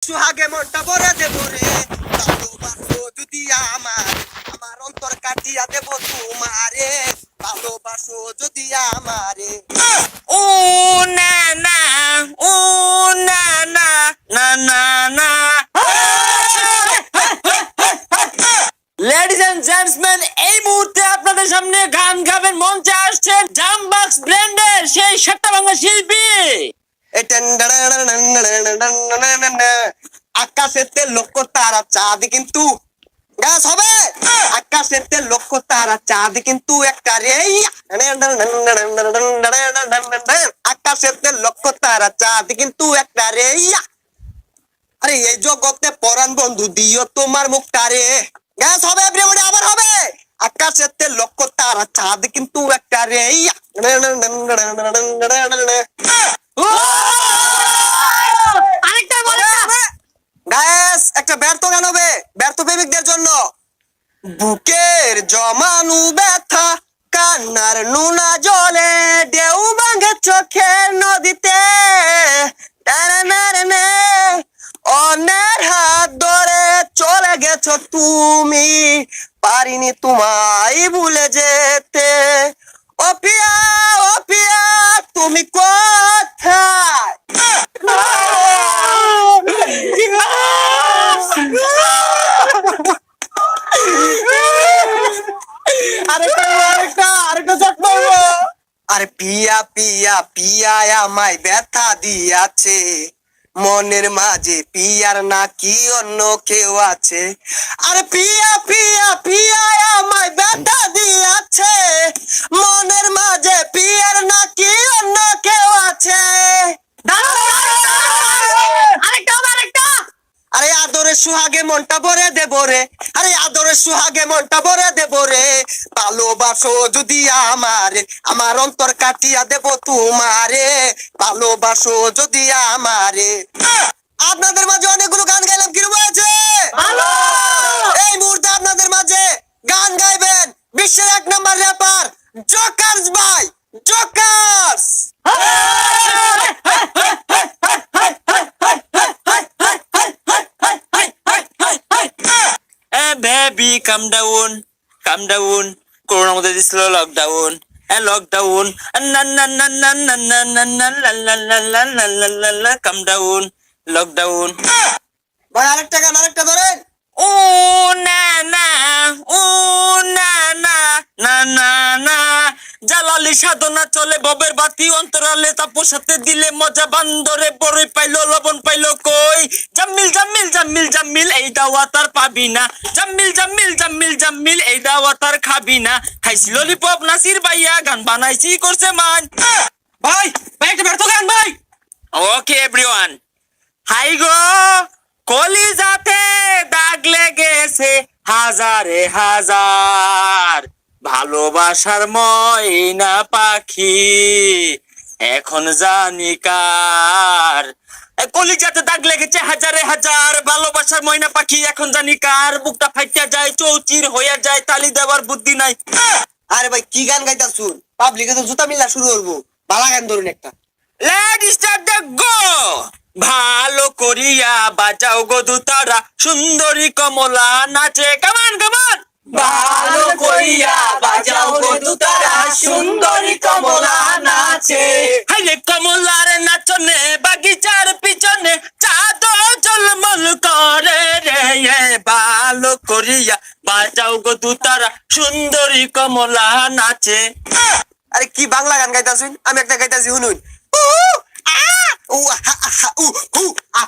সুহাগে মনটা ভরে দেব রে, ভালোবাসো যদি আমার অন্তর কাটিয়া দেব তোমারে, ভালোবাসো যদি আমারে। ও না না, ও না না, না না না। লেডিজ এন্ড জেন্টসম্যান, এই মুহূর্তে আপনাদের সামনে গান গাবেন মঞ্চে আসছেন জামবক্স ব্র্যান্ডের সেই সাতটা বাংলা শিল্পী। আকাশেতে লক্ষ তারা চাঁদ কিন্তু গাছ হবে, আকাশেতে লক্ষ তারা চাঁদ কিন্তু একটা রে, আকাশেতে লক্ষ তারা চাঁদ কিন্তু একটা রে। আরে এই জগতে পরাণ বন্ধু দিও তোমার মুখটা রে। গ্যাস হবে এভরিবডি, আবার হবে। আকাশেতে লক্ষ তারা চাঁদ কিন্তু একটা রে। আরেকটা বলে গ্যাস একটা ব্যর্থ গান হবে ব্যর্থ প্রেমিকদের জন্য। বুকের জমানু ব্যথা কান্নার নুনা জলে ঢেউ ভাঙে চোখের নদীতে, অন্যের হাত ধরে চলে গেছো তুমি, পারিনি তোমায় ভুলে যেতে। ও পিয়া তুমি কোথায়? আরে পিয়া পিয়া পিয়া আমায় ব্যথা দিয়াছে, মনের মাঝে পিয়ার নাকি অন্য কেউ আছে। আরে পিয়া পিয়া পিয়া আমায় ব্যথা দিয়াছে, মনের মাঝে পিয়ার নাকি অন্য কেউ আছে। আরে আদরে সুহাগে মনটা ভরে দেব রে, আরে আদরে সুহাগে মনটা ভরে দেব রে, ভালোবাসো যদি আমারে, আমার অন্তর কাটিয়া দেব তোমারে, ভালোবাসো যদি আমারে। আপনাদের মাঝে অনেকগুলো গান গাইলাম, কিরকম আছে? এই মুহূর্তে আপনাদের মাঝে গান গাইবেন বিশ্বের 1 নম্বর র্যাপার জোকার্স ভাই, জোকার্স। বেবি কাম ডাউন, কাম ডাউন। করোনার মধ্যে দিছিল লকডাউন, লকডাউন। না না না না না না না না লা লা লা লা লা লা লা লা কাম ডাউন, লকডাউন। ভাই আরেকটা গান, আরেকটা ধরেন। ও না না, ও না না, না না না। জালালি সাধনা চলে ববের বাতি অন্তরালে, তাপর সাথে দিলে মজা বান্দরে বড়ই পাইলো লবণ পাইলো কই। জাম্মিল জাম্মিল জাম্মিল জাম্মিল এই দাওয়া তার পাবি না, জাম্মিল জাম্মিল জাম্মিল জাম্মিল এই দাওয়া তার খাবি না। খাইছি ললিপপ নাসির ভাইয়া গান বানাইছি করছে মান। ভাই ভাই একটা ব্যর্থ গান ভাই। ওকে এভরিওয়ান, হাই গো কলিজাতে দাগ লেগেছে হাজারে হাজার, ভালোবাসার ময়না পাখি এখন জানি কার। কলিজাতে দাগ লেগেছে হাজারে হাজার, ভালোবাসার ময়না পাখি এখন জানি কার। বুকটা ফাইটা যায়, চৌচির হইয়া যায়, তালি দেওয়ার বুদ্ধি নাই। আরে ভাই কি গান গাইতাছুন? পাবলিকে তো জুতা মিলা শুরু করবো, বালা গান ধরুন একটা। Let's start the go. ভালো করিয়া বাজাও গো দুতারা, সুন্দরী কমলা নাচে, কামান কামান। ভালো করিয়া বাজাও গো দুতারা, সুন্দরী কমলা নাচে। হাইরে কমলার নাচনে বাগিচার পিছনে চাঁদ ঝলমল করে রে। ভালো করিয়া বাজাও গো দুতারা, সুন্দরী কমলা নাচে। আরে কি বাংলা গান গাইতাছুন? আমি একটা গাইতাছি শুনুন। উ আ উ হা হা উ হু আ